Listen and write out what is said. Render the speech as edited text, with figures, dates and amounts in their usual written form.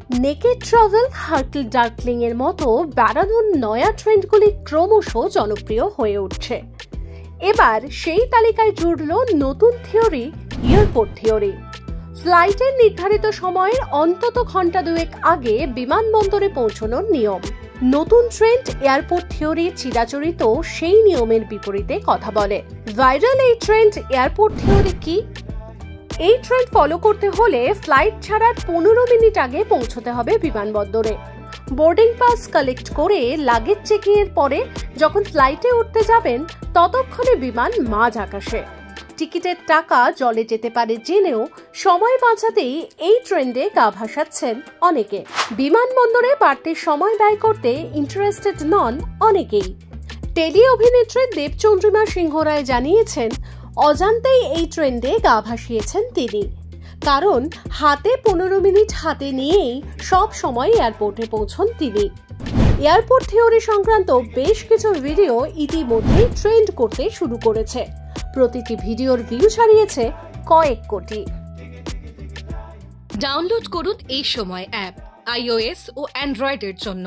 Naked travel, হার্টল ডার্কলিং এর মতো বেড়ানোর নয়া ট্রেন্ডগুলি ক্রমশ জনপ্রিয় হয়ে উঠছে। এবার সেই তালিকায় জুড়ল নতুন থিওরি, এয়ারপোর্ট থিওরি। ফ্লাইটের নির্ধারিত সময়ের অন্তত ঘন্টা দুয়েক আগে বিমানবন্দরে পৌঁছানোর নিয়ম। নতুন ট্রেন্ড এয়ারপোর্ট থিওরি চিরাচরিত সেই নিয়মের বিপরীতে কথা বলে। ভাইরাল এই ট্রেন্ড এয়ারপোর্ট থিওরি কি? এই ট্রেন্ড ফলো করতে হলে ফ্লাইট ছাড়ার 15 মিনিট আগে পৌঁছতে হবে বিমানবন্দরে। বোর্ডিং পাস কালেক্ট করে লাগেজ চেকিং এর পরে যখন ফ্লাইটে উঠতে যাবেন ততক্ষণে বিমান মাঝ আকাশে। টিকিটের টাকা জলে যেতে পারে জেনেও সময় বাঁচাতেই এই ট্রেন্ডে গা ভাসাচ্ছেন অনেকে। বিমানবন্দরে বাড়তি সময় ব্যয় করতে ইন্টারেস্টেড নন অনেকেই। টেলি অভিনেত্রী দেবচন্দ্রিমা সিংহ রায় জানিয়েছেন, অজান্তেই এই ট্রেন্ডে গা ভাসিয়েছেন তিনি। কারণ হাতে 15 মিনিট হাতে নিয়েই সব সময় এয়ারপোর্টে পৌঁছন তিনি। এয়ারপোর্ট থিওরি সংক্রান্ত বেশ কিছু ভিডিও ইতিমধ্যেই ট্রেন্ড করতে শুরু করেছে। প্রতিটি ভিডিওর ভিউ ছাড়িয়েছে কয়েক কোটি। ডাউনলোড করুন এই সময় অ্যাপ iOS ও অ্যান্ড্রয়েডের জন্য।